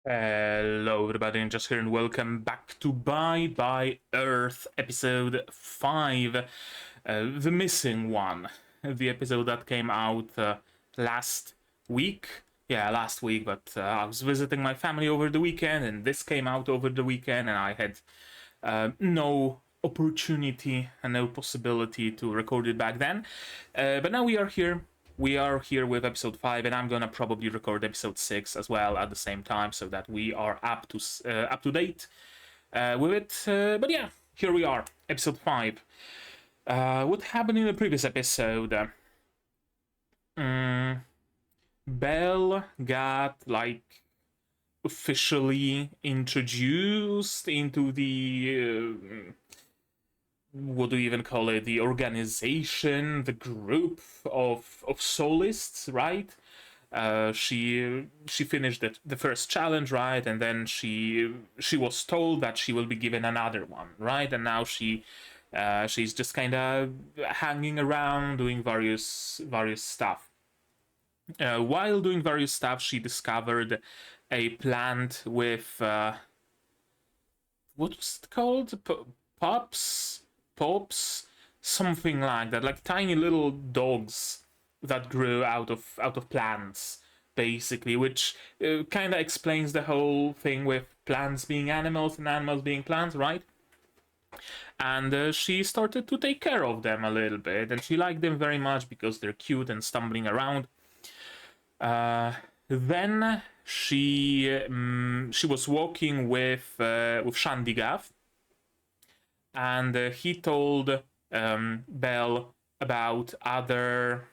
Hello, everybody, and just here, and welcome back to Bye Bye Earth, episode 5, the missing one, the episode that came out last week. Yeah, last week, but I was visiting my family over the weekend, and this came out over the weekend, and I had no opportunity and no possibility to record it back then. But now we are here. We are here with episode 5, and I'm gonna probably record episode 6 as well at the same time, so that we are up to date with it. But yeah, here we are, episode 5. What happened in the previous episode? Belle got officially introduced into the what do you even call it? The organization, the group of solists, right? She finished the first challenge, right, and then she was told that she will be given another one, right, and now she's just kind of hanging around doing various stuff. While doing various stuff, she discovered a plant with what was it called? Pops, something like that, like tiny little dogs that grew out of plants, basically, which kind of explains the whole thing with plants being animals and animals being plants, right? And she started to take care of them a little bit, and she liked them very much because they're cute and stumbling around. Then she was walking with Shandigath, and he told Belle about other,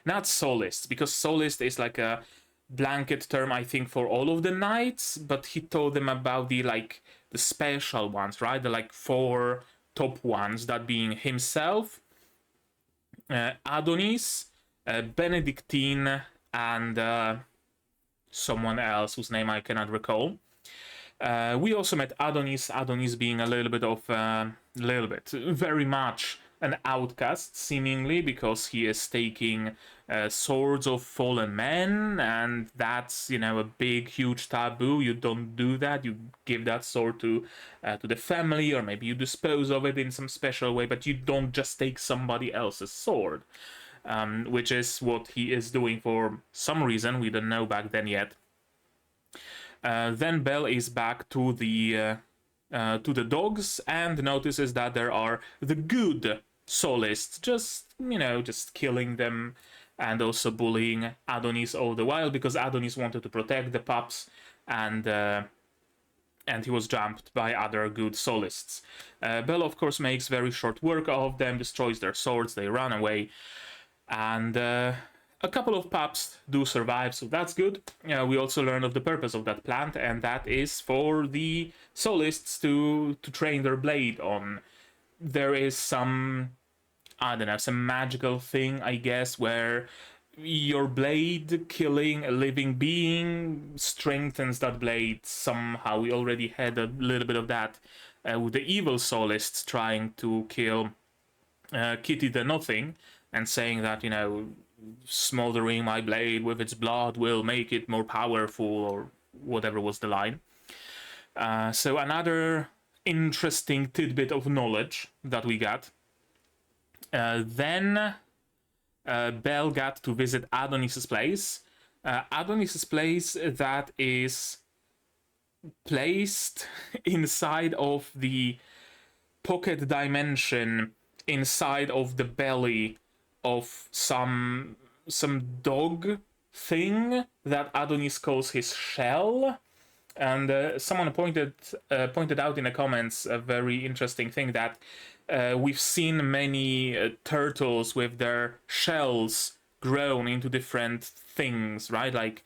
not solists, because solist is like a blanket term, I think, for all of the knights, but he told them about the special ones, right? The 4 top ones, that being himself, Adonis, Benedictine, and someone else whose name I cannot recall. We also met Adonis being very much an outcast, seemingly, because he is taking swords of fallen men, and that's, a big, huge taboo. You don't do that. You give that sword to the family, or maybe you dispose of it in some special way, but you don't just take somebody else's sword, which is what he is doing for some reason we don't know back then yet. Then Belle is back to the dogs and notices that there are the good solists just killing them and also bullying Adonis all the while, because Adonis wanted to protect the pups, and he was jumped by other good solists. Belle, of course, makes very short work of them, destroys their swords, they run away, and a couple of pups do survive, so that's good. We also learn of the purpose of that plant, and that is for the solists to train their blade on. There is some, I don't know, some magical thing, I guess, where your blade killing a living being strengthens that blade somehow. We already had a little bit of that with the evil solists trying to kill Kitty the Nothing, and saying that, smothering my blade with its blood will make it more powerful, or whatever was the line. So another interesting tidbit of knowledge that we got. Then Belle got to visit Adonis's place. Adonis's place that is placed inside of the pocket dimension, inside of the belly of some dog thing that Adonis calls his shell. And someone pointed out in the comments a very interesting thing, that we've seen many turtles with their shells grown into different things, right? Like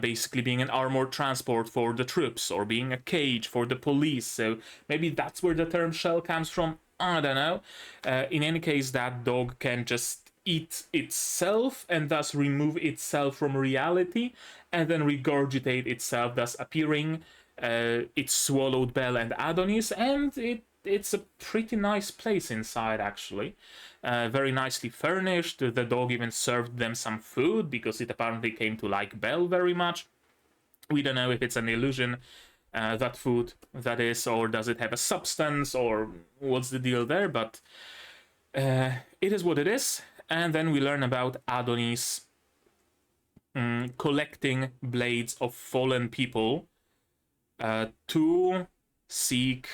basically being an armored transport for the troops, or being a cage for the police. So maybe that's where the term shell comes from. I don't know. In any case, that dog can just eat itself and thus remove itself from reality, and then regurgitate itself, thus appearing. It swallowed Belle and Adonis, and it's a pretty nice place inside, actually. Very nicely furnished. The dog even served them some food, because it apparently came to like Belle very much. We don't know if it's an illusion, that food, that is, or does it have a substance, or what's the deal there, but it is what it is. And then we learn about Adonis collecting blades of fallen people to seek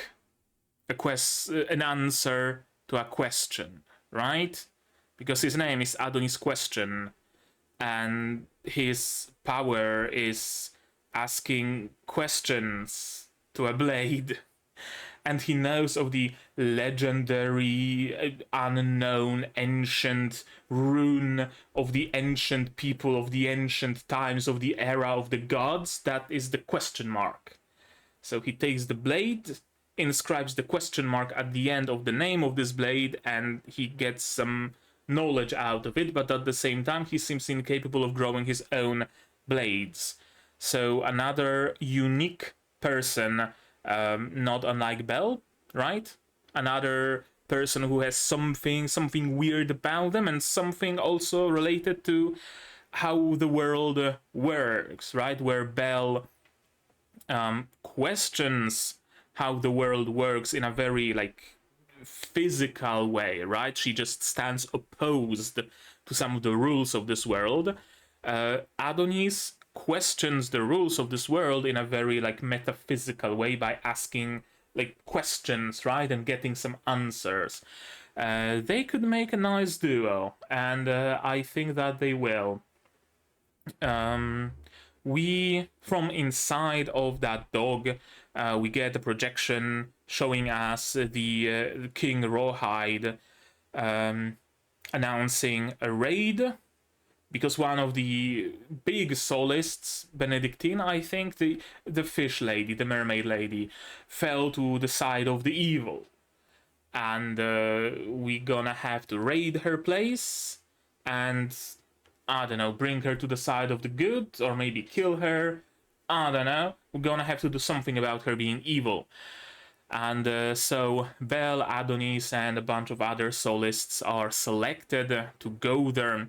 an answer to a question, right? Because his name is Adonis Question, and his power is asking questions to a blade. And he knows of the legendary, unknown, ancient rune of the ancient people, of the ancient times, of the era of the gods. That is the question mark. So he takes the blade, inscribes the question mark at the end of the name of this blade, and he gets some knowledge out of it, but at the same time he seems incapable of growing his own blades. So another unique person, not unlike Belle, right? Another person who has something weird about them, and something also related to how the world works, right? Where Belle questions how the world works in a very physical way, right? She just stands opposed to some of the rules of this world. Adonis questions the rules of this world in a very metaphysical way by asking questions, right, and getting some answers. They could make a nice duo, and I think that they will. We, from inside of that dog, we get a projection showing us the King Rawhide announcing a raid, because one of the big solists, Benedictine, I think, the fish lady, the mermaid lady, fell to the side of the evil. And we gonna have to raid her place and, I don't know, bring her to the side of the good, or maybe kill her. I don't know. We're gonna have to do something about her being evil. And so Belle, Adonis, and a bunch of other solists are selected to go there.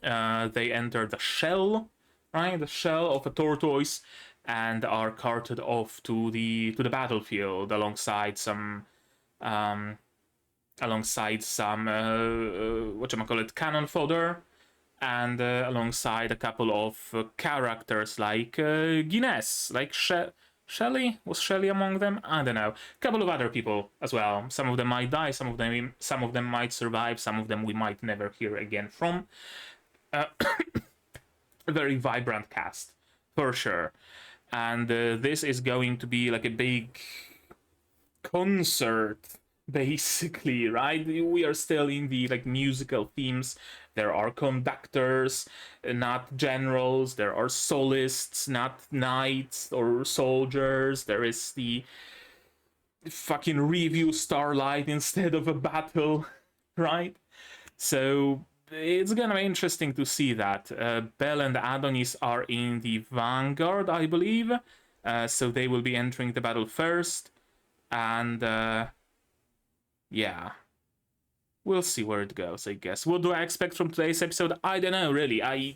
They enter the shell, right? The shell of a tortoise, and are carted off to the battlefield alongside some cannon fodder, and alongside a couple of characters like Guinness, like Shelley. Was Shelley among them? I don't know. A couple of other people as well. Some of them might die, some of them might survive, some of them we might never hear again from. A very vibrant cast, for sure. And this is going to be like a big concert, basically, right? We are still in the musical themes. There are conductors, not generals. There are solists, not knights or soldiers. There is the fucking review starlight instead of a battle, right? So it's gonna be interesting to see that. Belle and Adonis are in the vanguard, I believe. So they will be entering the battle first. And yeah, we'll see where it goes, I guess. What do I expect from today's episode? I don't know, really. I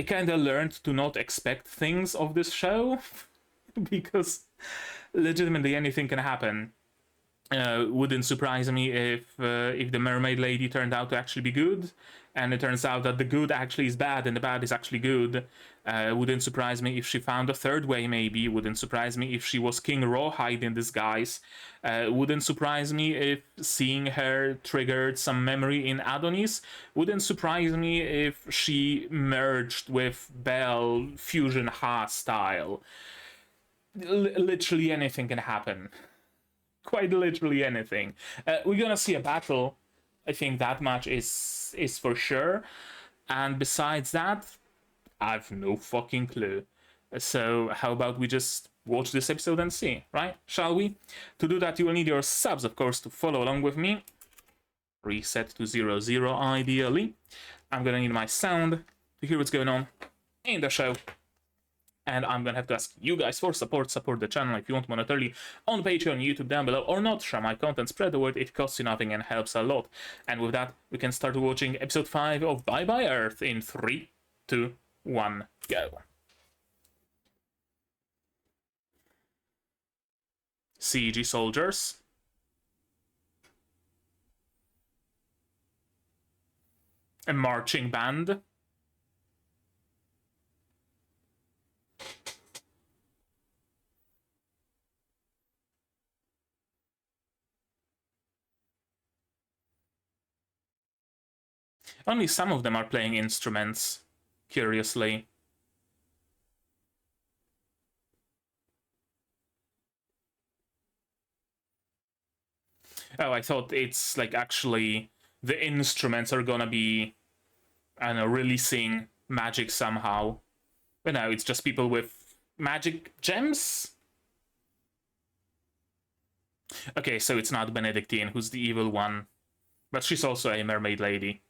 kind of learned to not expect things of this show because legitimately anything can happen. Wouldn't surprise me if the mermaid lady turned out to actually be good, and it turns out that the good actually is bad and the bad is actually good. Wouldn't surprise me if she found a third way, maybe. Wouldn't surprise me if she was King Rawhide in disguise. Wouldn't surprise me if seeing her triggered some memory in Adonis. Wouldn't surprise me if she merged with Belle Fusion Ha style. Literally anything can happen. Quite literally anything. We're gonna see a battle. I think that much is for sure. And besides that, I've no fucking clue. So how about we just watch this episode and see, right? Shall we? To do that, you will need your subs, of course, to follow along with me. Reset to 00 ideally. I'm gonna need my sound to hear what's going on in the show. And I'm gonna have to ask you guys for support the channel if you want monetarily on Patreon, YouTube down below, or not. Share my content, spread the word, it costs you nothing and helps a lot. And with that, we can start watching episode 5 of Bye Bye Earth in 3, 2, 1, go. siege soldiers. A marching band. Only some of them are playing instruments, curiously. Oh, I thought it's like actually the instruments are gonna be, I don't know, releasing magic somehow. But no, it's just people with magic gems? Okay, so it's not Benedictine who's the evil one. But she's also a mermaid lady.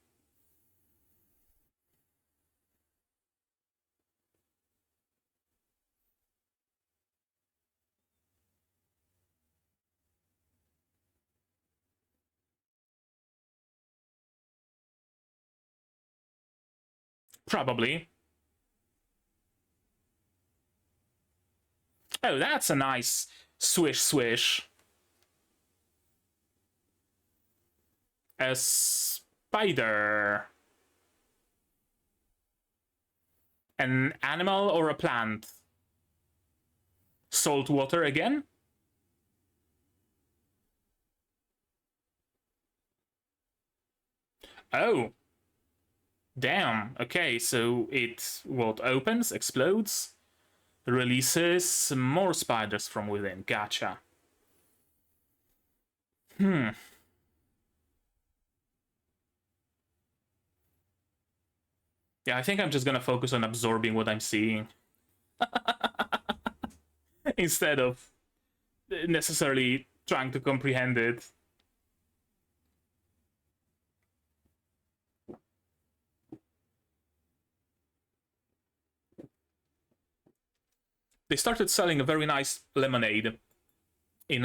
Probably. Oh, that's a nice swish swish. A spider. An animal or a plant? Salt water again? Oh. Damn. Okay, so it what opens, explodes, releases more spiders from within. Gotcha. Yeah, I think I'm just gonna focus on absorbing what I'm seeing. Instead of necessarily trying to comprehend it. They started selling a very nice lemonade in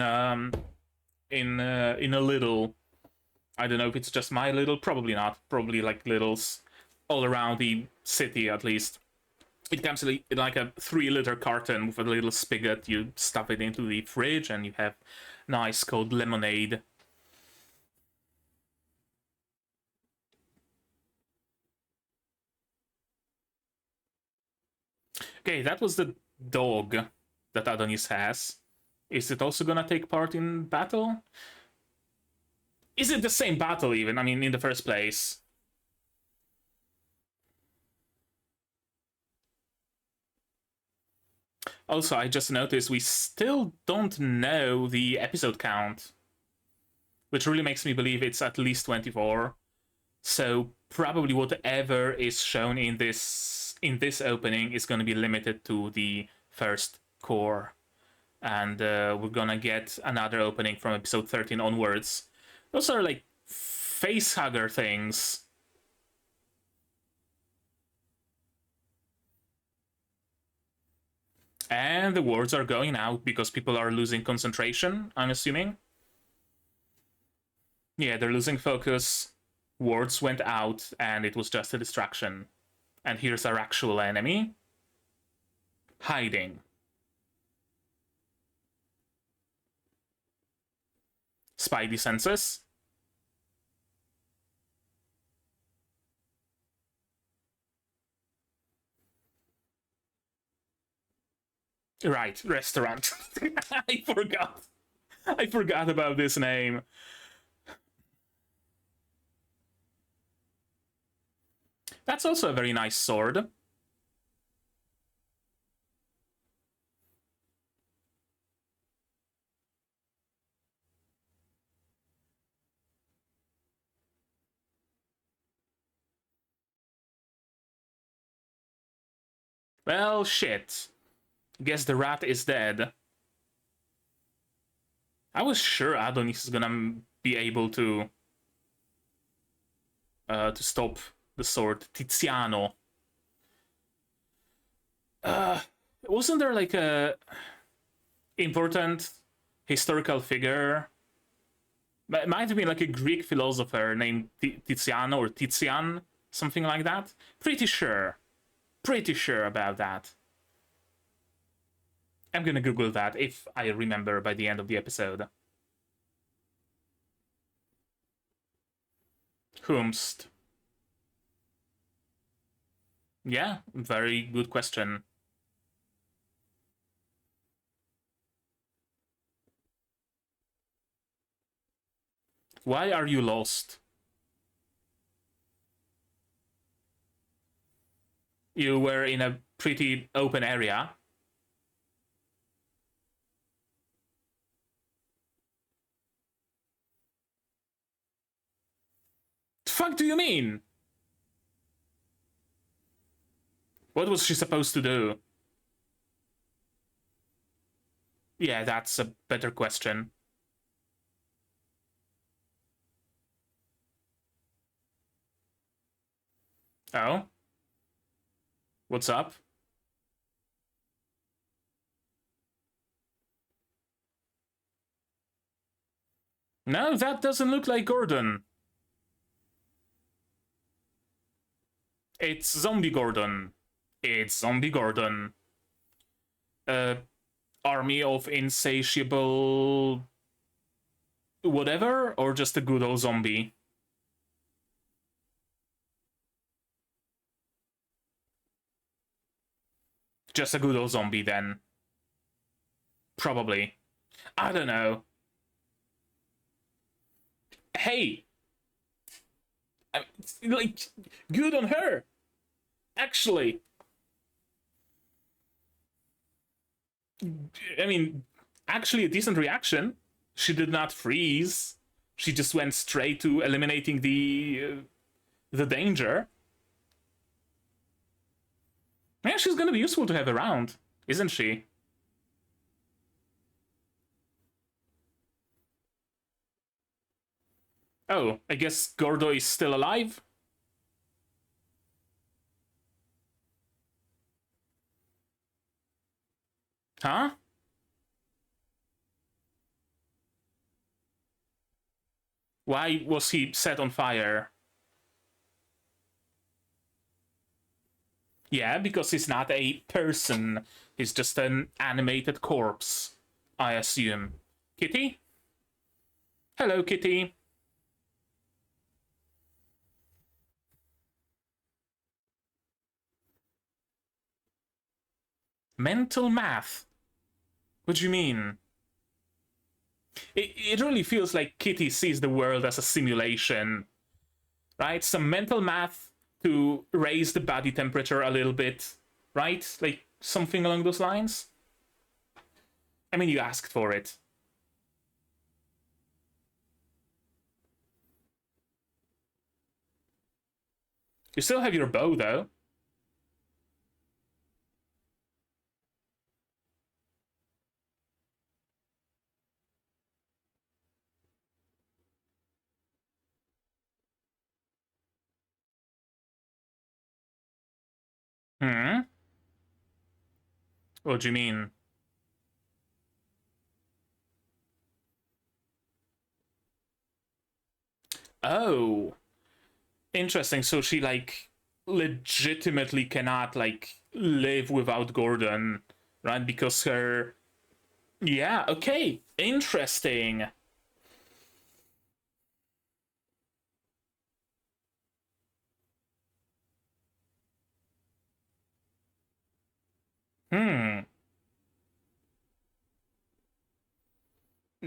in a little. I don't know if it's just my little, probably not. Probably like littles all around the city at least. It comes in like a 3-liter carton with a little spigot. You stuff it into the fridge and you have nice cold lemonade. Okay, that was the dog that Adonis has. Is it also gonna take part in battle? Is it the same battle even? I mean, in the first place. Also, I just noticed we still don't know the episode count, which really makes me believe it's at least 24. So probably whatever is shown in this opening is going to be limited to the first core, and we're gonna get another opening from episode 13 onwards. Those are like face hugger things. And the words are going out because people are losing concentration, I'm assuming. Yeah, they're losing focus. Words went out and it was just a distraction. And here's our actual enemy. Hiding. Spidey senses. Right, restaurant. I forgot. I forgot about this name. That's also a very nice sword. Well, shit. Guess the rat is dead. I was sure Adonis is gonna be able to stop the sword. Tiziano. Wasn't there like a important historical figure? It might have been like a Greek philosopher named Tiziano or Tizian, something like that. Pretty sure about that. I'm gonna Google that if I remember by the end of the episode. Whomst? Yeah, very good question. Why are you lost? You were in a pretty open area. The fuck do you mean? What was she supposed to do? Yeah, that's a better question. Oh? What's up? No, that doesn't look like Gordon. It's Zombie Gordon. It's Zombie Gordon. Army of insatiable whatever, or just a good old zombie? Just a good old zombie then. Probably. I don't know. Hey! Like, good on her! Actually. I mean, actually a decent reaction. She did not freeze. She just went straight to eliminating the danger. Yeah, she's gonna be useful to have around, isn't she? Oh, I guess Gordo is still alive? Huh? Why was he set on fire? Yeah, because he's not a person. He's just an animated corpse, I assume. Kitty? Hello, Kitty. Mental math? What do you mean? It really feels like Kitty sees the world as a simulation, right? Some mental math to raise the body temperature a little bit, right? Like something along those lines. I mean, you asked for it. You still have your bow, though. Hmm? What do you mean? Oh, interesting. So she, like, legitimately cannot, like, live without Gordon, right? Because her. Yeah, okay. Interesting. Hmm.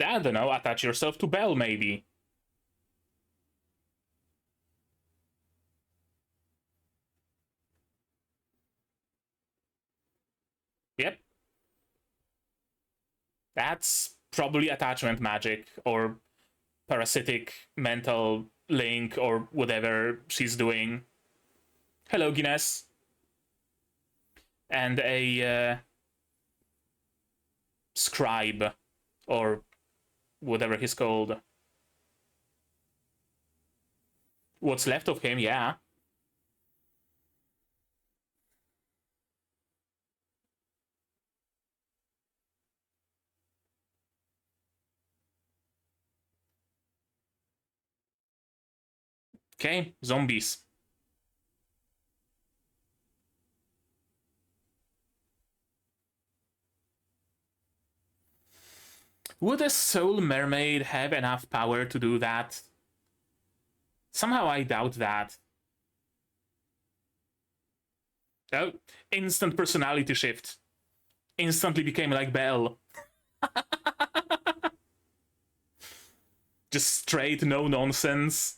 I don't know. Attach yourself to Belle, maybe. Yep. That's probably attachment magic or parasitic mental link or whatever she's doing. Hello, Guinness. And a scribe or whatever he's called. What's left of him, yeah. Okay, zombies. Would a soul mermaid have enough power to do that? Somehow I doubt that. Oh, instant personality shift. Instantly became like Belle. Just straight, no nonsense.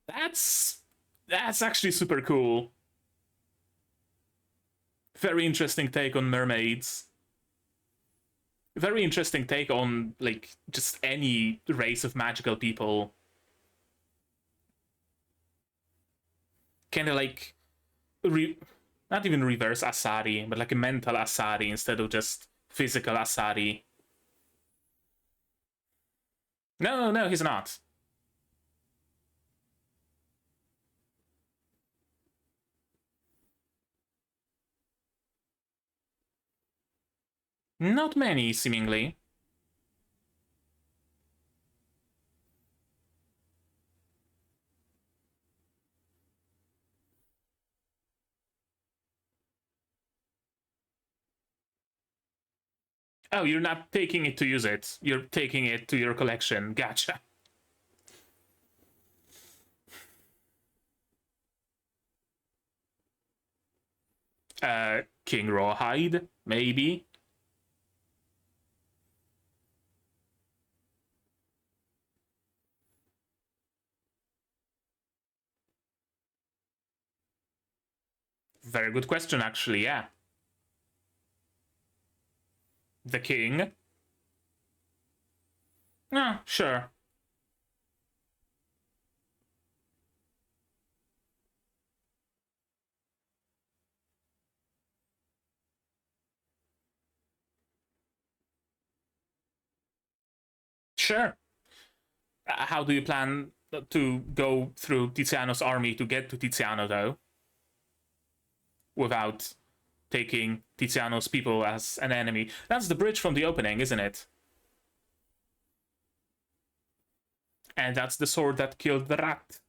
That's actually super cool. Very interesting take on mermaids. Very interesting take on, like, just any race of magical people. Kind of like, not even reverse Asari, but like a mental Asari instead of just physical Asari. No, no, he's not. Not many, seemingly. Oh, you're not taking it to use it. You're taking it to your collection. Gotcha. King Rawhide, maybe. Very good question, actually, yeah. The king? Ah, sure. Sure. How do you plan to go through Tiziano's army to get to Tiziano, though? Without taking Tiziano's people as an enemy. That's the bridge from the opening, isn't it? And that's the sword that killed the rat.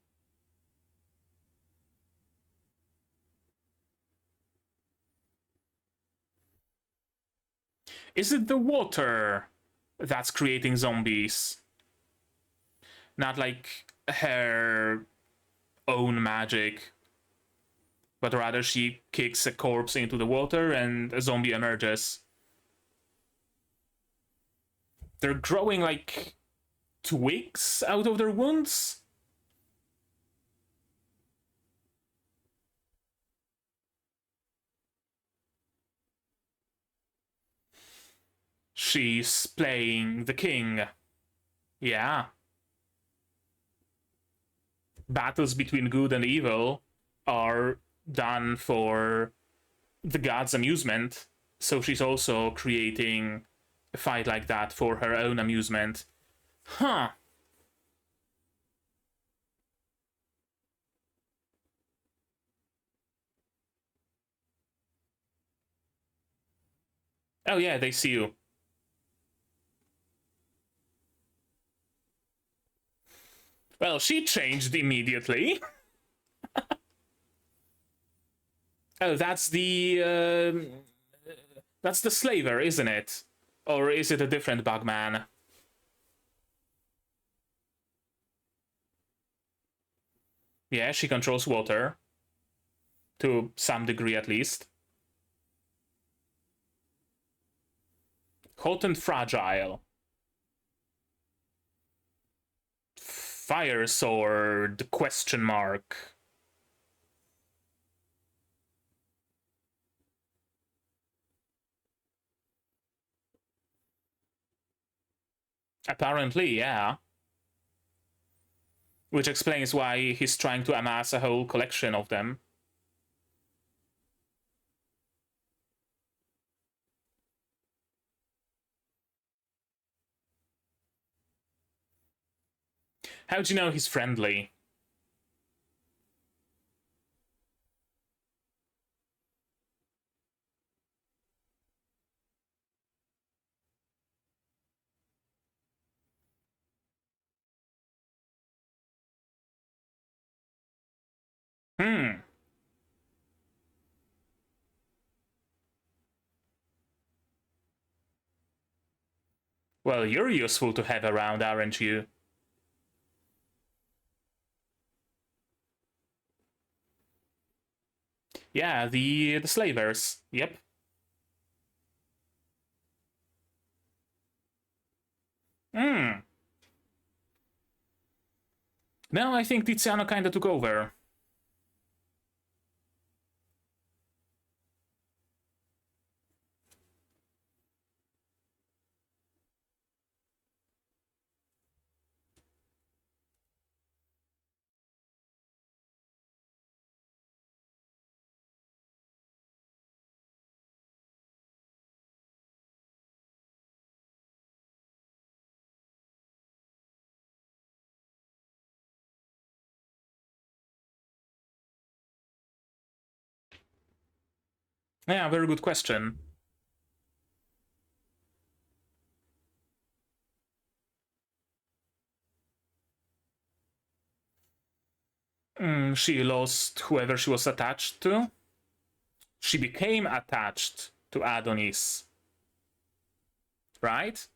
Is it the water that's creating zombies? Not like her own magic, but rather she kicks a corpse into the water and a zombie emerges. They're growing like twigs out of their wounds? She's playing the king. Yeah. Battles between good and evil are done for the gods' amusement, so she's also creating a fight like that for her own amusement. Huh. Oh yeah, they see you. Well, she changed immediately. Oh, that's the slaver, isn't it? Or is it a different Bugman? Yeah, she controls water. To some degree, at least. Hot and fragile. Fire sword, question mark. Apparently, yeah. Which explains why he's trying to amass a whole collection of them. How do you know he's friendly? Hmm. Well, you're useful to have around, aren't you? Yeah, the slavers. Yep. Hmm. No, I think Tiziano kinda took over. Yeah, very good question. She lost whoever she was attached to. She became attached to Adonis, right?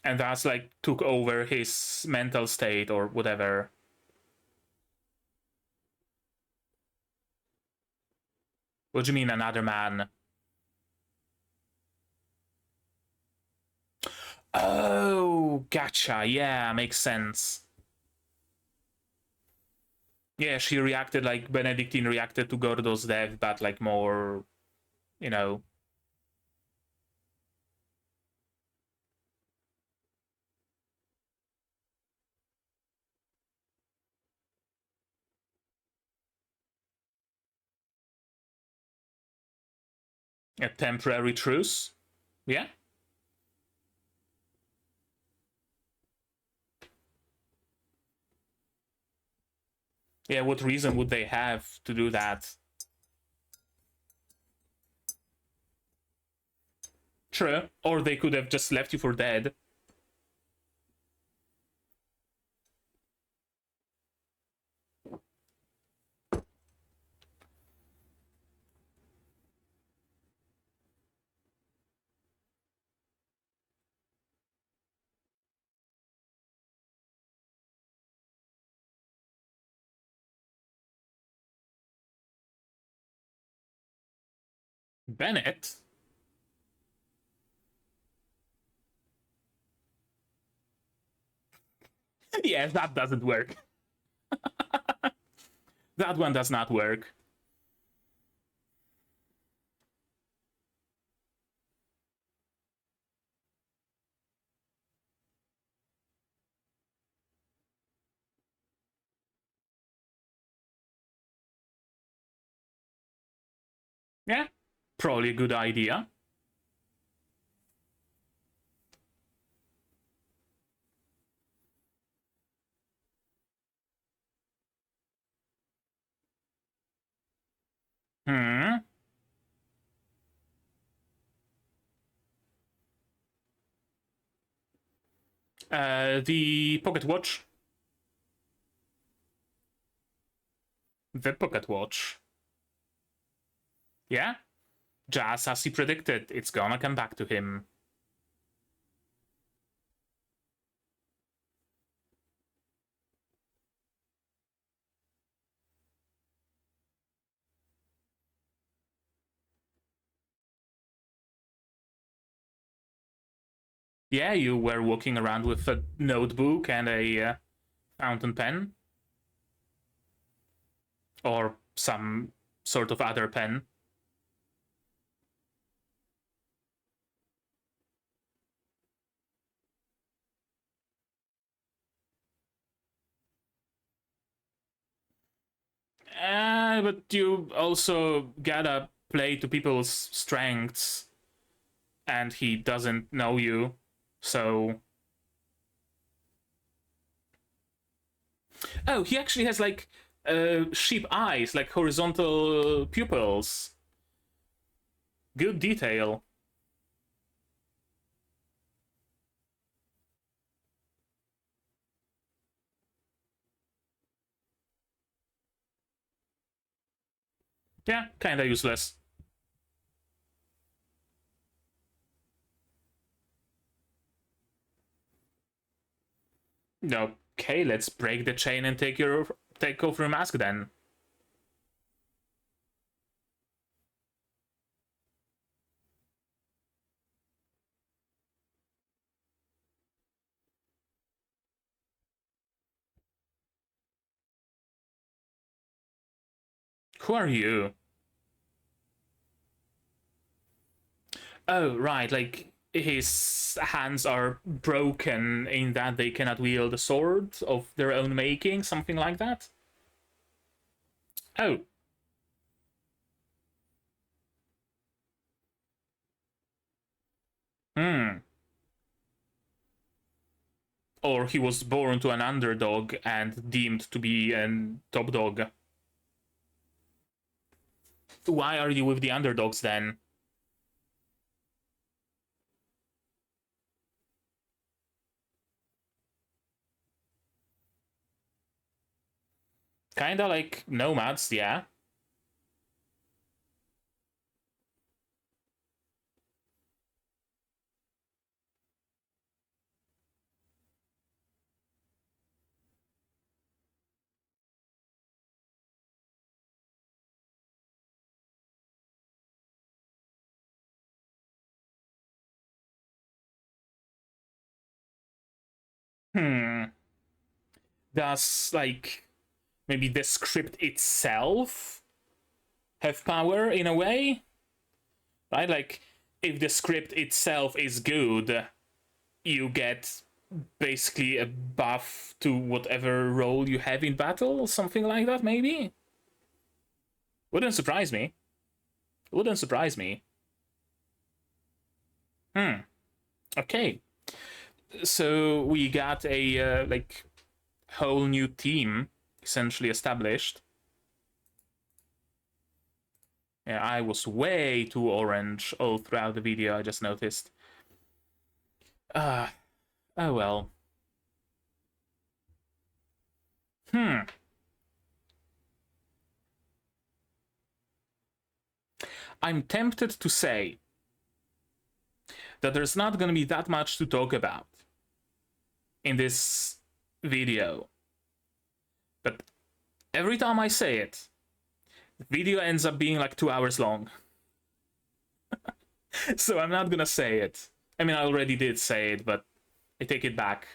And that's like took over his mental state or whatever. What do you mean, another man? Oh, gotcha. Yeah, makes sense. Yeah, she reacted like Benedictine reacted to Gordo's death, but like more, you know. A temporary truce. Yeah. Yeah, what reason would they have to do that? True. Or they could have just left you for dead. Bennett? Yeah, that doesn't work. That one does not work. Yeah, probably a good idea. Hmm. The pocket watch. The pocket watch. Yeah, just as he predicted, it's gonna come back to him. Yeah, you were walking around with a notebook and a fountain pen. Or some sort of other pen. But you also gotta play to people's strengths, and he doesn't know you, so. Oh, he actually has like sheep eyes, like horizontal pupils. Good detail. Yeah, kinda useless. Okay, let's break the chain and take off your mask then. Who are you? Oh, right, like his hands are broken in that they cannot wield a sword of their own making, something like that? Oh. Hmm. Or he was born to an underdog and deemed to be a top dog. Why are you with the underdogs then? Kinda like nomads, yeah. Hmm. Does, like, maybe the script itself have power in a way? Right? Like, if the script itself is good, you get basically a buff to whatever role you have in battle, something like that, maybe? Wouldn't surprise me. Wouldn't surprise me. Hmm. Okay. So we got a like whole new team essentially established. Yeah, I was way too orange all throughout the video, I just noticed. Oh well. Hmm. I'm tempted to say that there's not gonna be that much to talk about in this video. But every time I say it, the video ends up being like 2 hours long. So I'm not gonna say it. I mean, I already did say it, but I take it back.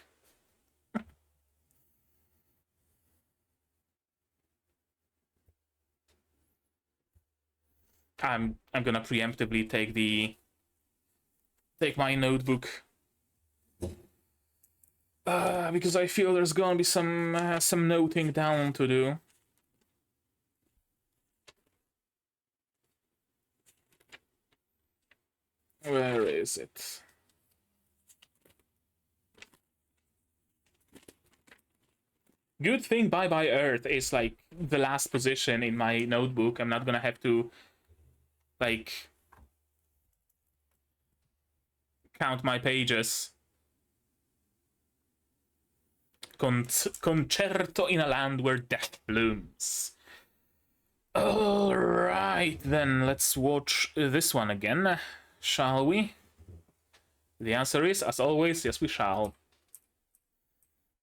I'm gonna preemptively take my notebook because I feel there's gonna be some noting down to do. Where is it? Good thing Bye Bye Earth is like the last position in my notebook. I'm not gonna have to like count my pages. Concerto in a land where death blooms. Alright, then let's watch this one again, shall we? The answer is, as always, yes, we shall.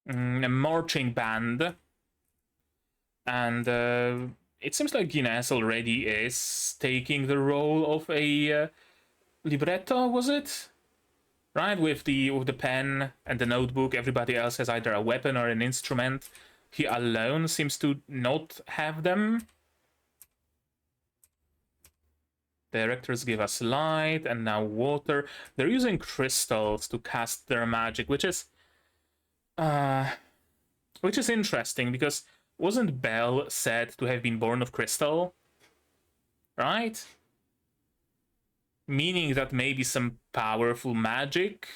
A marching band. And it seems like Guinness already is taking the role of a libretto, was it? Right, with the pen and the notebook, everybody else has either a weapon or an instrument. He alone seems to not have them. Directors give us light and now water. They're using crystals to cast their magic, which is interesting because wasn't Belle said to have been born of crystal? Right? Meaning that maybe some powerful magic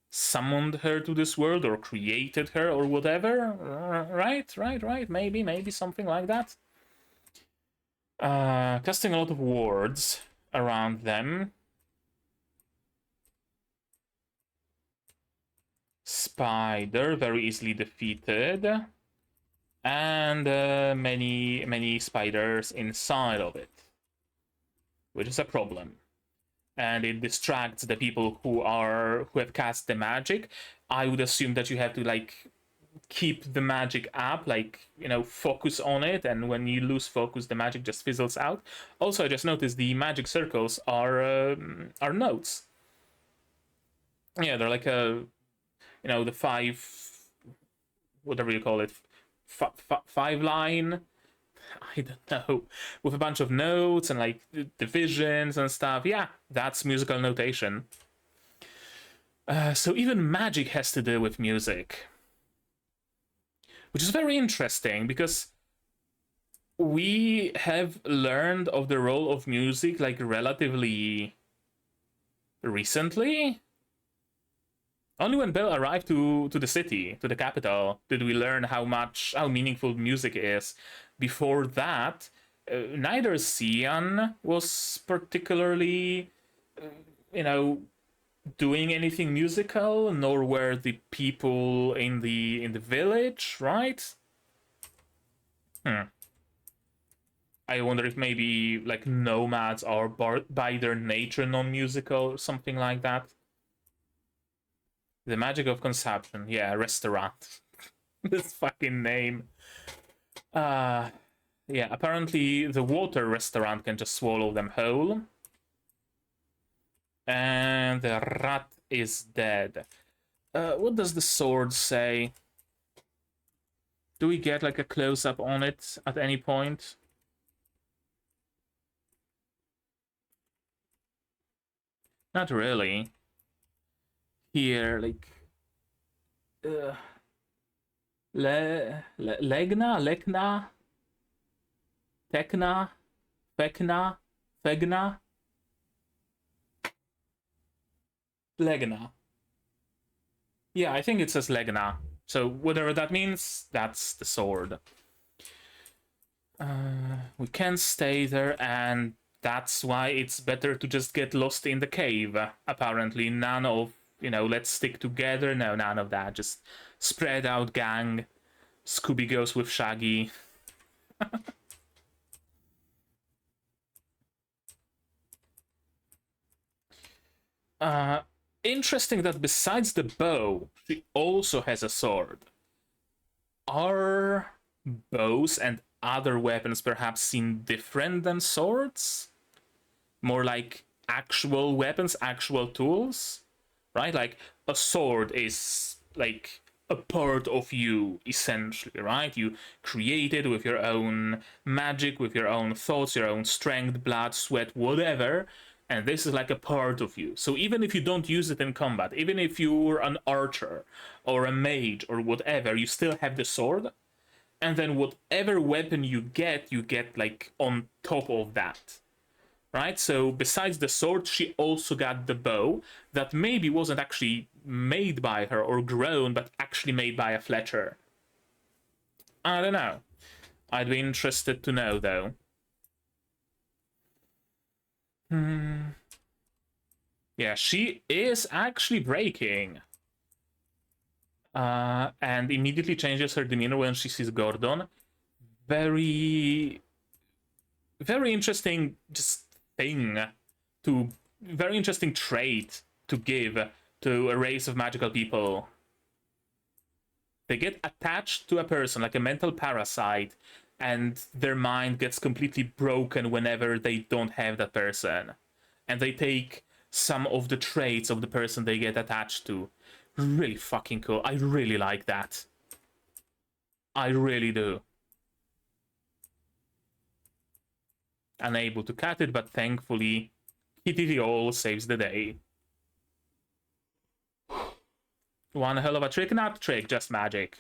summoned her to this world or created her or whatever. Right. Maybe something like that. Casting a lot of wards around them. Spider, very easily defeated. And many spiders inside of it, which is a problem. And it distracts the people who have cast the magic. I would assume that you have to like keep the magic up, like, you know, focus on it, and when you lose focus, the magic just fizzles out. Also, I just noticed the magic circles are notes. Yeah, they're like a, you know, the five, whatever you call it, five line. I don't know, with a bunch of notes and like divisions and stuff. Yeah, that's musical notation. So even magic has to do with music, which is very interesting because we have learned of the role of music like relatively recently. Only when Belle arrived to the city, to the capital, did we learn how meaningful music is. Before that, neither Xian was particularly, you know, doing anything musical, nor were the people in the village, right? I wonder if maybe like nomads are by their nature non-musical or something like that. The magic of consumption, yeah, restaurant. This fucking name. Yeah, apparently the water restaurant can just swallow them whole. And the rat is dead. What does the sword say? Do we get like a close-up on it at any point? Not really. Here, like... Legna? Lekna? Tekna? Fekna? Fegna? Legna. Yeah, I think it says Legna. So whatever that means, that's the sword. We can stay there, and that's why it's better to just get lost in the cave. Apparently, none of, you know, let's stick together. No, none of that. Just spread out gang. Scooby goes with Shaggy. Interesting that besides the bow, she also has a sword. Are bows and other weapons perhaps seen different than swords? More like actual weapons, actual tools? Right? Like a sword is like a part of you, essentially, right? You create it with your own magic, with your own thoughts, your own strength, blood, sweat, whatever. And this is like a part of you. So even if you don't use it in combat, even if you're an archer or a mage or whatever, you still have the sword. And then whatever weapon you get like on top of that. Right? So besides the sword, she also got the bow that maybe wasn't actually made by her or grown, but actually made by a Fletcher. I don't know. I'd be interested to know, though. Yeah, she is actually breaking. And immediately changes her demeanor when she sees Gordon. Very, very interesting just thing to, very interesting trait to give to a race of magical people. They get attached to a person like a mental parasite, and their mind gets completely broken whenever they don't have that person. And they take some of the traits of the person they get attached to. Really fucking cool. I really like that. I really do. Unable to cut it, but thankfully, Kitty all saves the day. One hell of a trick, not trick, just magic.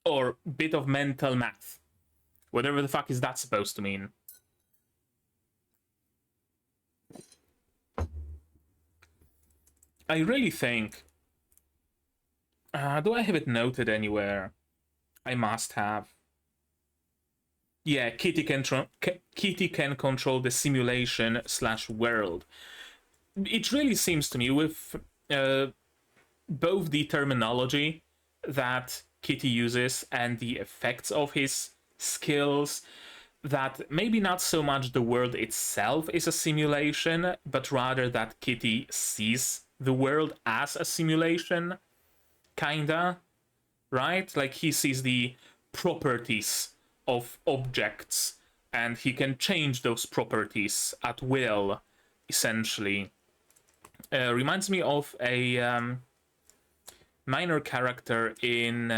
Or bit of mental math. Whatever the fuck is that supposed to mean? I really think... do I have it noted anywhere? I must have. Yeah, Kitty can control the simulation / world. It really seems to me with both the terminology that Kitty uses and the effects of his skills, that maybe not so much the world itself is a simulation, but rather that Kitty sees the world as a simulation, kinda. right? Like he sees the properties of objects and he can change those properties at will, essentially. Reminds me of a minor character in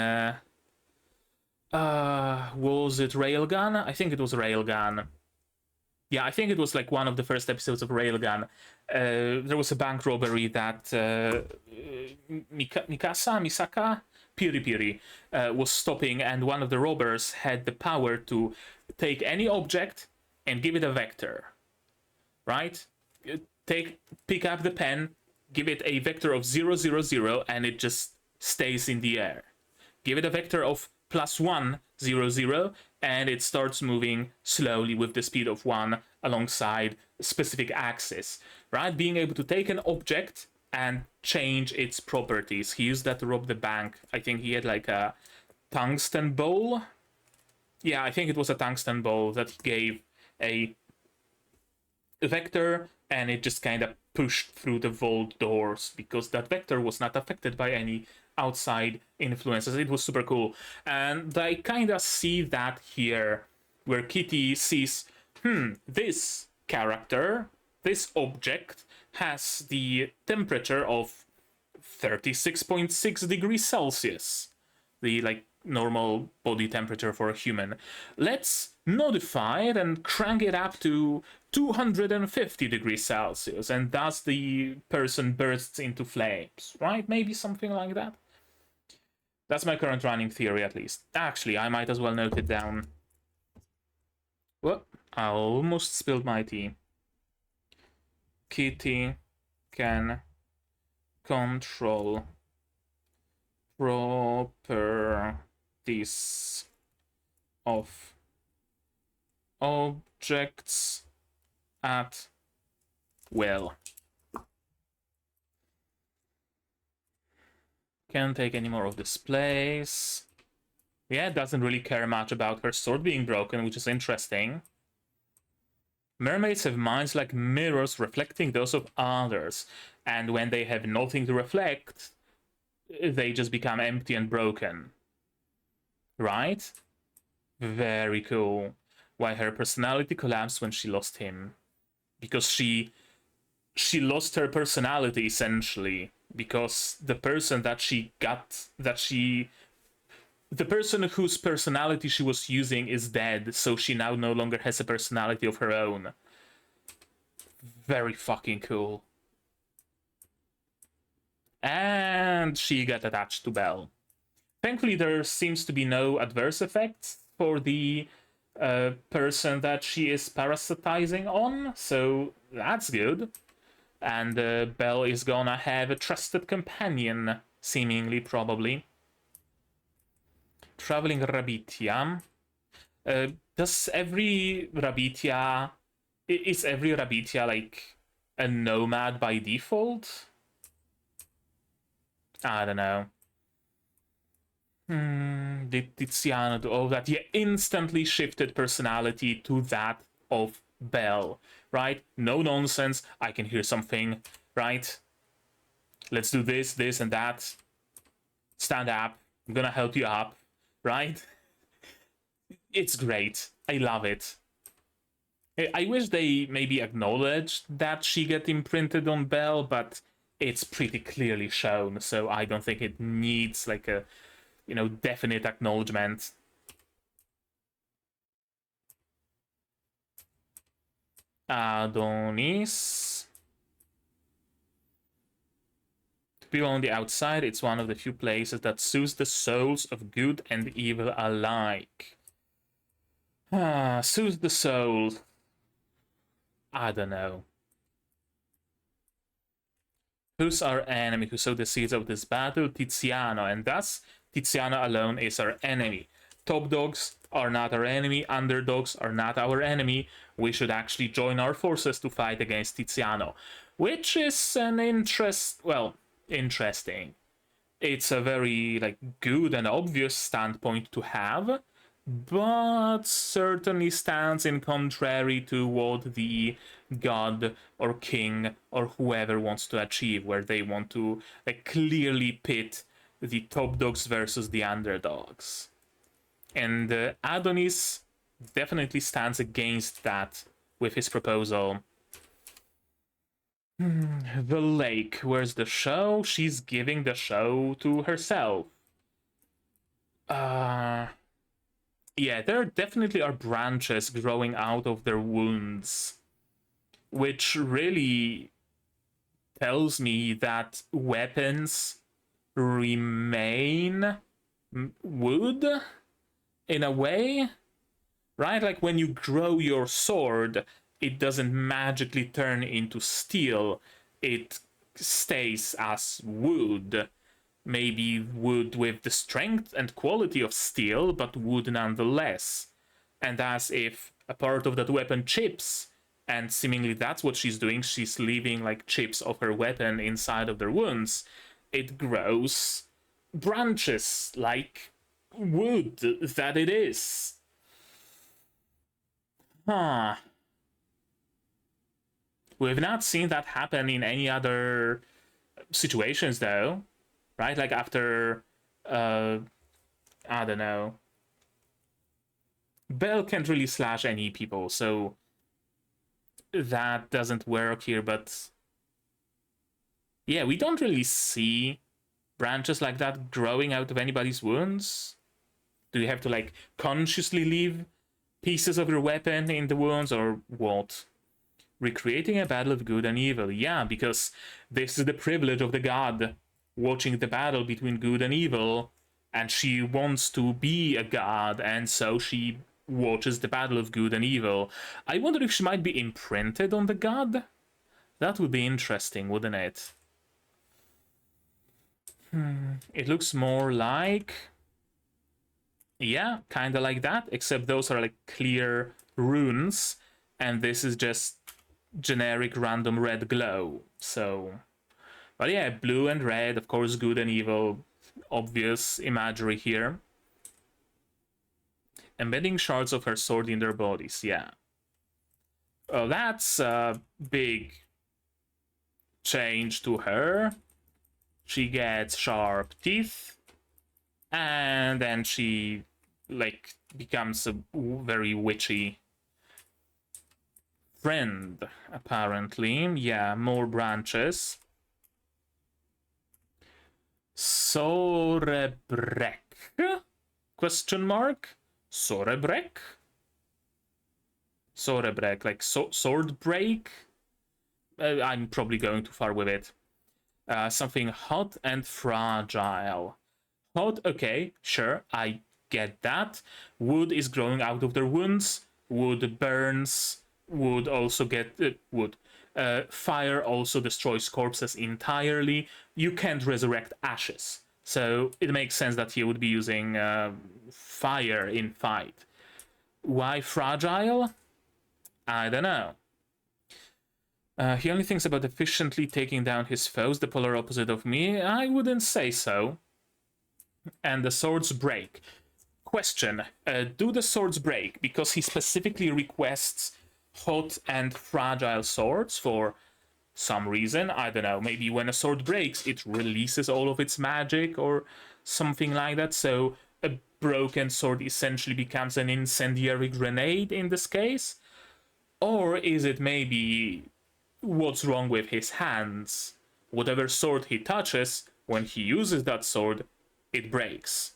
was it Railgun? I think it was Railgun. Yeah, I think it was like one of the first episodes of Railgun. There was a bank robbery that Misaka, Piri Piri, was stopping, and one of the robbers had the power to take any object and give it a vector, right? Pick up the pen, give it a vector of 0, 0, 0, and it just stays in the air. Give it a vector of +1, 0, 0, and it starts moving slowly with the speed of 1 alongside a specific axis, right? Being able to take an object and change its properties. He used that to rob the bank. I think he had like a tungsten bowl. Yeah, I think it was a tungsten bowl that he gave a vector, and it just kind of pushed through the vault doors because that vector was not affected by any outside influences. It was super cool. And I kind of see that here, where Kitty sees, this character, this object, has the temperature of 36.6 degrees Celsius. The, like, normal body temperature for a human. Let's modify it and crank it up to 250 degrees Celsius, and thus the person bursts into flames, right? Maybe something like that. That's my current running theory, at least. Actually, I might as well note it down. Well, I almost spilled my tea. Kitty can control properties of objects at will. Can't take any more of this place. Yeah, doesn't really care much about her sword being broken, which is interesting. Mermaids have minds like mirrors reflecting those of others, and when they have nothing to reflect, they just become empty and broken. Right? Very cool. Why her personality collapsed when she lost him. Because she lost her personality, essentially. Because the person that she got, the person whose personality she was using is dead, so she now no longer has a personality of her own. Very fucking cool. And she got attached to Belle. Thankfully, there seems to be no adverse effects for the person that she is parasitizing on, so that's good. And Belle is gonna have a trusted companion, seemingly, probably. Traveling Rabitia. Does every Rabitia... Is every Rabitia, like, a nomad by default? I don't know. Did Tiziano do all that? Yeah, instantly shifted personality to that of Belle, right? No nonsense. I can hear something, right? Let's do this, this, and that. Stand up. I'm gonna help you up, right? It's great. I love it. I wish they maybe acknowledged that she get imprinted on Belle, but it's pretty clearly shown, so I don't think it needs like a, definite acknowledgement. Adonis. To people on the outside, it's one of the few places that soothes the souls of good and evil alike. Soothe the soul. I don't know. Who's our enemy? Who sowed the seeds of this battle? Tiziano, and thus Tiziano alone is our enemy. Top dogs are not our enemy, underdogs are not our enemy. We should actually join our forces to fight against Tiziano, which is an interesting. It's a very good and obvious standpoint to have, but certainly stands in contrary to what the god or king or whoever wants to achieve, where they want to clearly pit the top dogs versus the underdogs. And Adonis definitely stands against that with his proposal. The lake. Where's the show? She's giving the show to herself. Yeah, there definitely are branches growing out of their wounds, which really tells me that weapons remain wood in a way, right? Like when you grow your sword, it doesn't magically turn into steel, it stays as wood. Maybe wood with the strength and quality of steel, but wood nonetheless. And as if a part of that weapon chips, and seemingly that's what she's doing, she's leaving like chips of her weapon inside of their wounds, it grows branches like wood that it is. Huh. We've not seen that happen in any other situations though, right? Like after, I don't know. Belle can't really slash any people, so that doesn't work here, but yeah, we don't really see branches like that growing out of anybody's wounds. Do you have to like consciously leave pieces of your weapon in the wounds or what? Recreating a battle of good and evil. Yeah, because this is the privilege of the god, watching the battle between good and evil, and she wants to be a god, and so she watches the battle of good and evil. I wonder if she might be imprinted on the god? That would be interesting, wouldn't it? It looks more like... yeah, kinda like that, except those are like clear runes, and this is just generic random red glow. So, but yeah, blue and red, of course, good and evil, obvious imagery here. Embedding shards of her sword in their bodies, yeah. Oh, that's a big change to her. She gets sharp teeth, and then she like becomes a very witchy friend, apparently. Yeah, more branches. Sorebrek? Question mark? Sorebrek? Sorebrek, like sword break? I'm probably going too far with it. Something hot and fragile. Hot, okay, sure, I get that. Wood is growing out of their wounds. Wood burns. Wood also get wood. Fire also destroys corpses entirely. You can't resurrect ashes, so it makes sense that he would be using fire in fight. Why fragile? I don't know. He only thinks about efficiently taking down his foes, the polar opposite of me. I wouldn't say so. And the swords break. Question, do the swords break? Because he specifically requests hot and fragile swords for some reason. I don't know, maybe when a sword breaks, it releases all of its magic or something like that. So a broken sword essentially becomes an incendiary grenade in this case? Or is it maybe what's wrong with his hands? Whatever sword he touches, when he uses that sword, it breaks.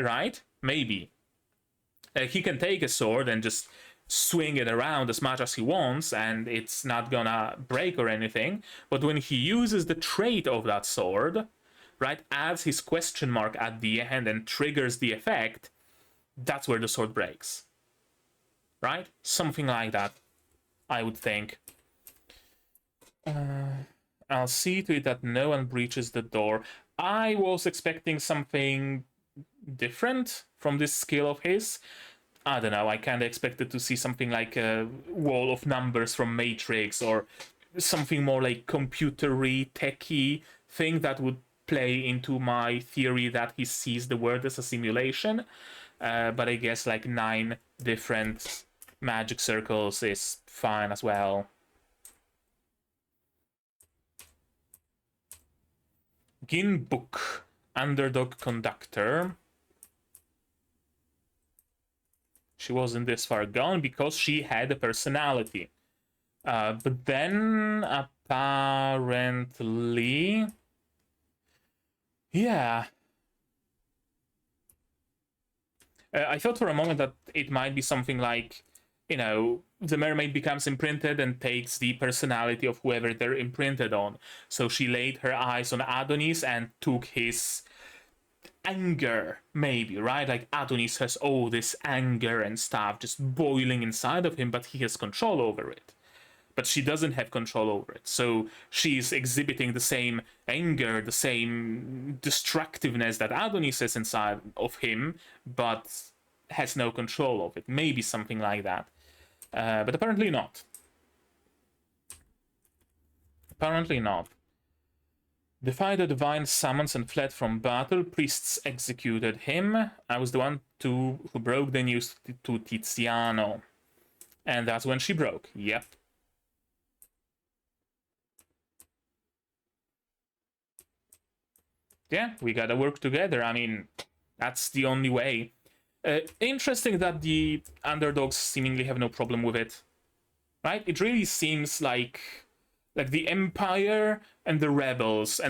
Right? Maybe. He can take a sword and just swing it around as much as he wants, and it's not gonna break or anything. But when he uses the trait of that sword, right, adds his question mark at the end and triggers the effect, that's where the sword breaks. Right? Something like that, I would think. I'll see to it that no one breaches the door. I was expecting something different from this skill of his. I don't know, I kind of expected to see something like a wall of numbers from Matrix, or something more like computery, techy thing that would play into my theory that he sees the world as a simulation. But I guess like 9 different magic circles is fine as well. Ginbook, underdog conductor. She wasn't this far gone because she had a personality. But then, apparently... Yeah. I thought for a moment that it might be something like, you know, the mermaid becomes imprinted and takes the personality of whoever they're imprinted on. So she laid her eyes on Adonis and took his anger, maybe, right? Like Adonis has all this anger and stuff just boiling inside of him, but he has control over it. But she doesn't have control over it. So she's exhibiting the same anger, the same destructiveness that Adonis has inside of him, but has no control of it. Maybe something like that. But apparently not. Apparently not. Defied the divine summons and fled from battle. Priests executed him. I was the one who broke the news to Tiziano. And that's when she broke. Yep. Yeah, we gotta work together. I mean, that's the only way. Interesting that the underdogs seemingly have no problem with it. Right? It really seems like the Empire and the rebels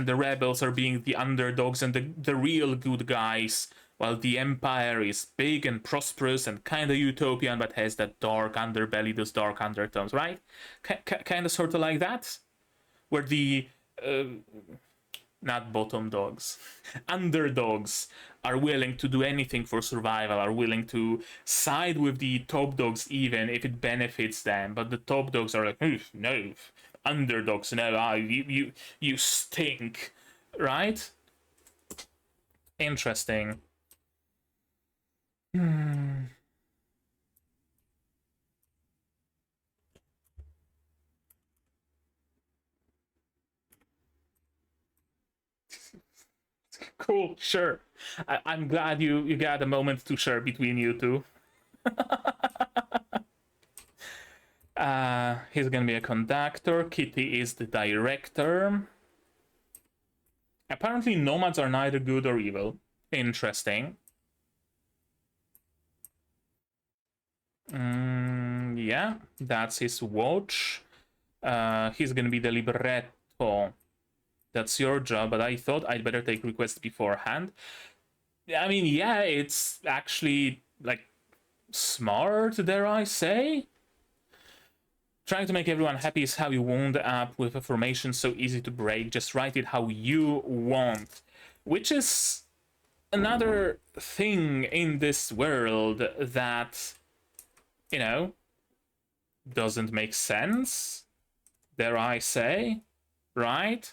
are being the underdogs and the real good guys, while the Empire is big and prosperous and kind of utopian but has that dark underbelly, those dark undertones, right? Kind of sort of like that, where the not bottom dogs, underdogs are willing to do anything for survival, are willing to side with the top dogs even if it benefits them, but the top dogs are like, no, underdogs, no, you stink, right? Interesting. Cool, sure. I'm glad you got a moment to share between you two. He's gonna be a conductor. Kitty is the director. Apparently nomads are neither good or evil. Interesting. Yeah, that's his watch. He's gonna be the libretto. That's your job, but I thought I'd better take requests beforehand. I mean, yeah, it's actually, like, smart, dare I say? Trying to make everyone happy is how you wound up with a formation so easy to break. Just write it how you want. Which is another thing in this world that, you know, doesn't make sense, dare I say, right?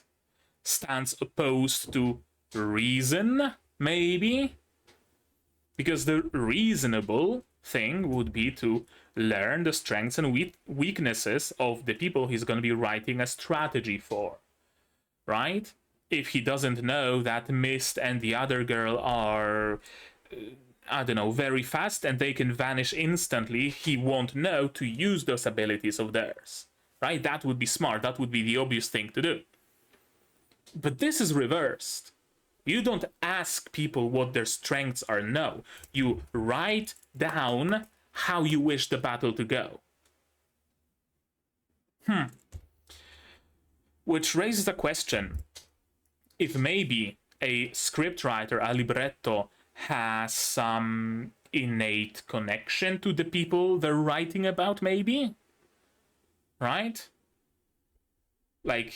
Stands opposed to reason, maybe? Because the reasonable thing would be to learn the strengths and weaknesses of the people he's going to be writing a strategy for, right? If he doesn't know that Mist and the other girl are, I don't know, very fast and they can vanish instantly, he won't know to use those abilities of theirs, right? That would be smart. That would be the obvious thing to do. But this is reversed. You don't ask people what their strengths are, no. You write down how you wish the battle to go. Which raises a question. If maybe a scriptwriter, a libretto, has some innate connection to the people they're writing about, maybe? Right? Like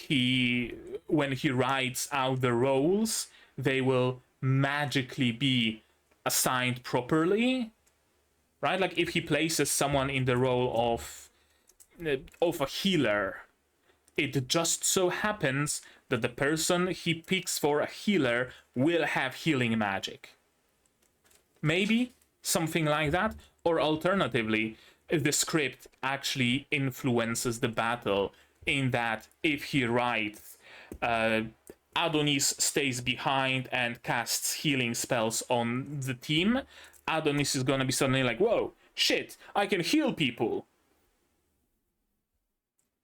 when he writes out the roles, they will magically be assigned properly, right? Like if he places someone in the role of a healer, it just so happens that the person he picks for a healer will have healing magic. Maybe something like that, or alternatively, if the script actually influences the battle in that if he writes Adonis stays behind and casts healing spells on the team, Adonis is gonna be suddenly like, whoa, shit, I can heal people.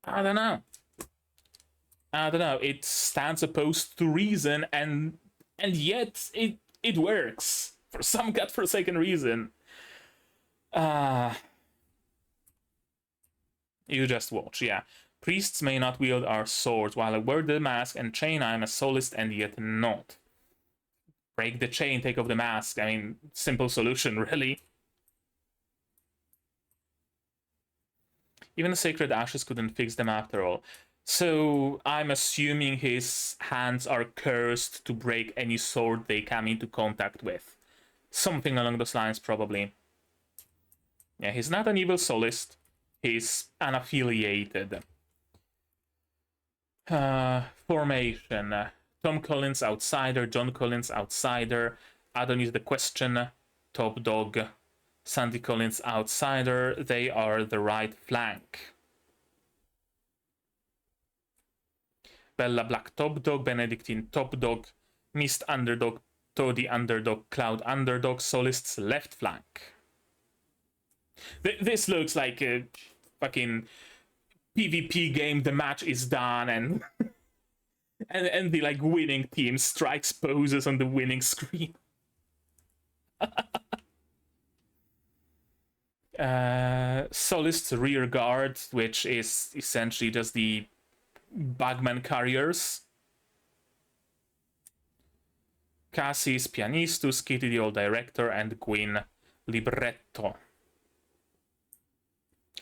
I don't know. I don't know, it stands opposed to reason, and yet it works for some godforsaken reason. You just watch, yeah. Priests may not wield our swords, while I wear the mask and chain I am a soloist and yet not. Break the chain, take off the mask. I mean, simple solution, really. Even the sacred ashes couldn't fix them after all. So I'm assuming his hands are cursed to break any sword they come into contact with. Something along those lines, probably. Yeah, he's not an evil soloist. He's unaffiliated. Formation. Tom Collins, outsider. John Collins, outsider. Adonis the Question, top dog. Sandy Collins, outsider. They are the right flank. Belle Lablac, top dog. Benedictine, top dog. Mist, underdog. Toddy, underdog. Cloud, underdog. Solists, left flank. This looks like a fucking PvP game. The match is done, and and the like winning team strikes poses on the winning screen. Solist's rear guard, which is essentially just the bagman carriers. Cassis pianistus, Kitty the old director, and Gwyn libretto.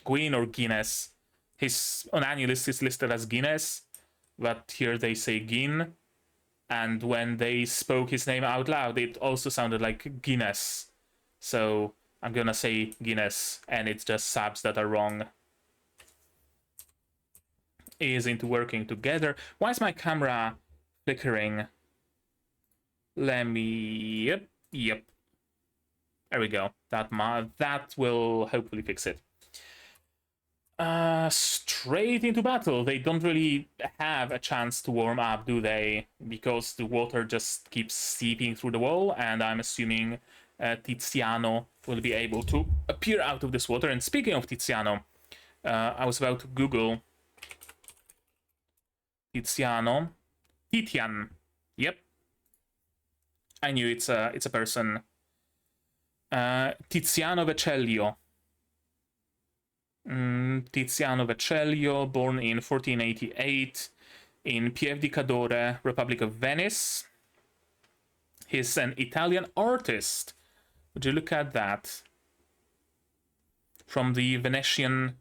Gwyn or Guinness. His on AniList is listed as Guinness, but here they say Gin. And when they spoke his name out loud, it also sounded like Guinness. So I'm gonna say Guinness, and it's just subs that are wrong. Is into working together. Why is my camera flickering? Let me. Yep. There we go. That will hopefully fix it. Straight into battle. They don't really have a chance to warm up, do they? Because the water just keeps seeping through the wall, and I'm assuming Tiziano will be able to appear out of this water. And speaking of Tiziano, I was about to Google Tiziano. Titian. Yep. I knew it's a person. Tiziano Vecellio. Tiziano Vecellio, born in 1488 in Pieve di Cadore, Republic of Venice. He's an Italian artist. Would you look at that? From the Venetian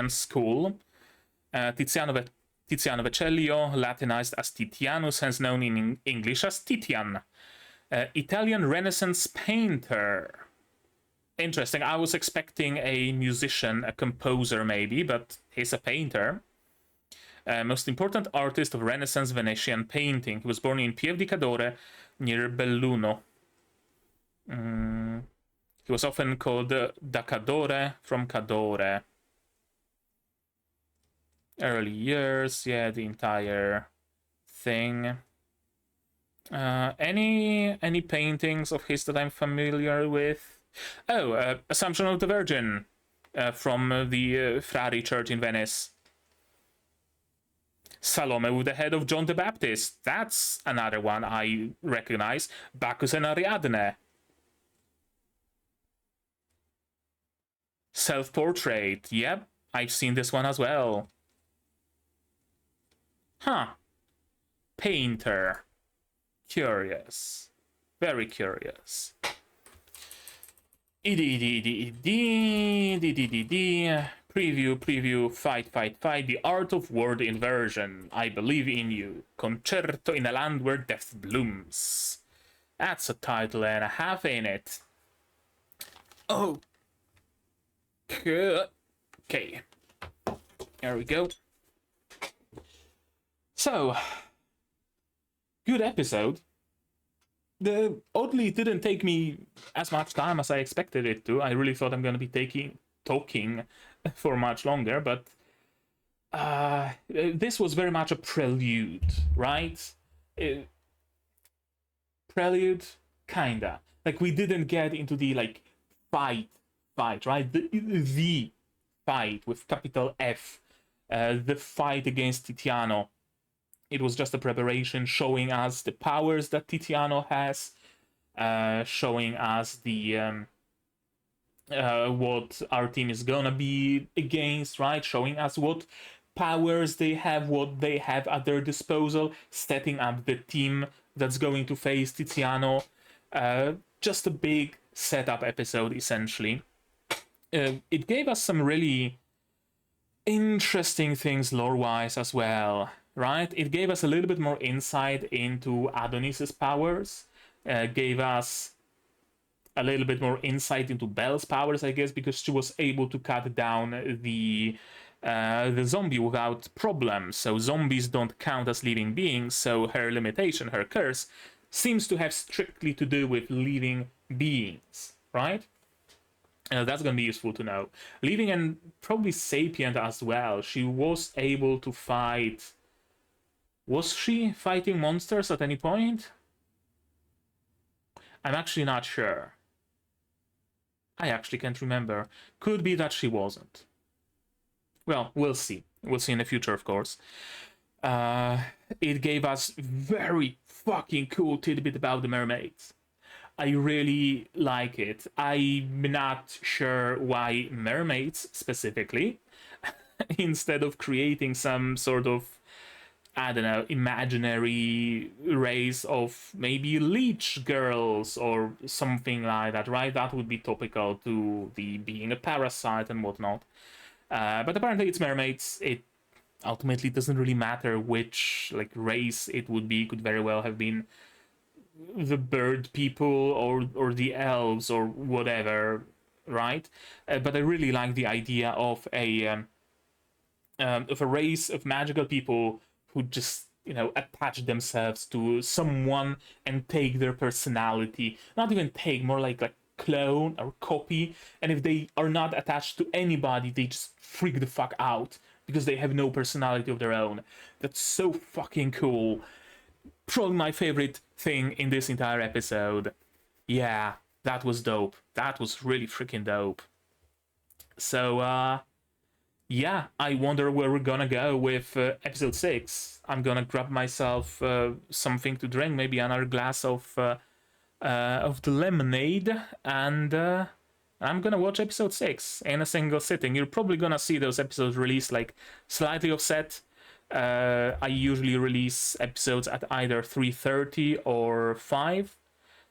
school. Tiziano Vecellio, Latinized as Titianus, hence known in English as Titian. Italian Renaissance painter. Interesting. I was expecting a musician, a composer maybe, but he's a painter. Most important artist of Renaissance Venetian painting. He was born in Pieve di Cadore, near Belluno. He was often called da Cadore, from Cadore. Early years, yeah, the entire thing. Any paintings of his that I'm familiar with? Oh, Assumption of the Virgin from the Frari Church in Venice. Salome with the head of John the Baptist. That's another one I recognize. Bacchus and Ariadne. Self-portrait. Yep, I've seen this one as well. Huh. Painter. Curious. Very curious. Preview, fight, the art of word inversion. I believe in you. Concerto in a land where death blooms. That's a title and a half, ain't it? Oh. Okay. There we go. So, good episode. Oddly, it didn't take me as much time as I expected it to. I really thought I'm going to be talking for much longer, but this was very much a prelude, right? Prelude, kinda. Like, we didn't get into the, like, fight, right? The fight with capital F. The fight against Titiano. It was just a preparation showing us the powers that Tiziano has, showing us the what our team is gonna be against, right? Showing us what powers they have, what they have at their disposal, setting up the team that's going to face Tiziano. Just a big setup episode, essentially. It gave us some really interesting things lore-wise as well, right? It gave us a little bit more insight into Adonis's powers, gave us a little bit more insight into Belle's powers, I guess, because she was able to cut down the zombie without problem. So zombies don't count as living beings, so her limitation, her curse, seems to have strictly to do with living beings, right? That's going to be useful to know. Living and probably sapient as well. She was able to fight... Was she fighting monsters at any point? I'm actually not sure. I actually can't remember. Could be that she wasn't. Well, we'll see. We'll see in the future, of course. It gave us very fucking cool tidbit about the mermaids. I really like it. I'm not sure why mermaids specifically, instead of creating some sort of, I don't know, imaginary race of maybe leech girls or something like that, right? That would be topical to the being a parasite and whatnot. But apparently it's mermaids. It ultimately doesn't really matter which race it would be. It could very well have been the bird people or the elves or whatever, right? But I really like the idea of a race of magical people who just attach themselves to someone and take their personality. Not even take, more like clone or copy. And if they are not attached to anybody, they just freak the fuck out because they have no personality of their own. That's so fucking cool. Probably my favorite thing in this entire episode. Yeah, that was dope. That was really freaking dope. So, yeah, I wonder where we're gonna go with episode 6. I'm gonna grab myself something to drink, maybe another glass of the lemonade, and I'm gonna watch episode 6 in a single sitting. You're probably gonna see those episodes released slightly offset. I usually release episodes at either 3:30 or 5,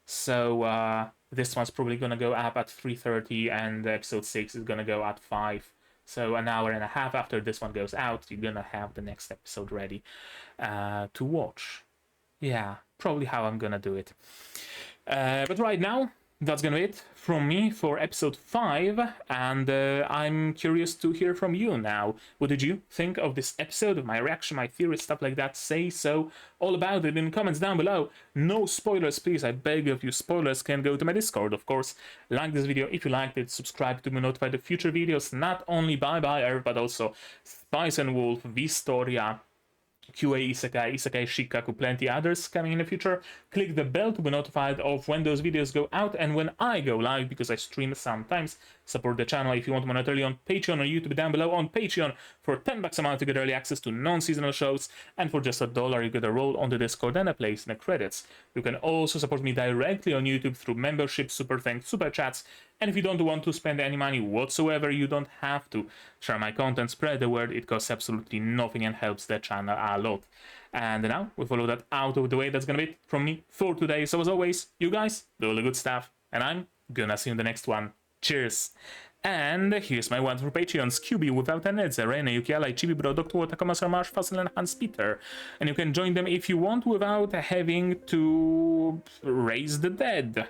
so this one's probably gonna go up at 3:30 and episode 6 is gonna go at 5. So an hour and a half after this one goes out, you're gonna have the next episode ready to watch. Yeah, probably how I'm gonna do it. But right now, that's gonna be it from me for episode 5, and I'm curious to hear from you now. What did you think of this episode, of my reaction, my theories, stuff like that? Say so all about it in the comments down below. No spoilers, please, I beg of you. Spoilers can go to my Discord, of course. Like this video if you liked it, subscribe to be notified of future videos, not only Bye Bye Earth, but also Spice and Wolf, Wistoria, QA Isekai, Shikkaku, plenty others coming in the future. Click the bell to be notified of when those videos go out and when I go live, because I stream sometimes. Support the channel if you want monetarily on Patreon or YouTube down below. On Patreon, for $10 a month you get early access to non-seasonal shows, and for just $1 you get a role on the Discord and a place in the credits. You can also support me directly on YouTube through membership, super thanks, super chats, and if you don't want to spend any money whatsoever, you don't have to. Share my content, spread the word, it costs absolutely nothing and helps the channel a lot. And now, with all of that out of the way, that's gonna be it from me for today. So as always, you guys do all the good stuff, and I'm gonna see you in the next one. Cheers! And here's my one for Patreons: QB, Without an Edze, Rene, Yukiala, Chibi Bro, Dr. Watakamas, Marsh, Fassel, and Hans Peter. And you can join them if you want without having to raise the dead.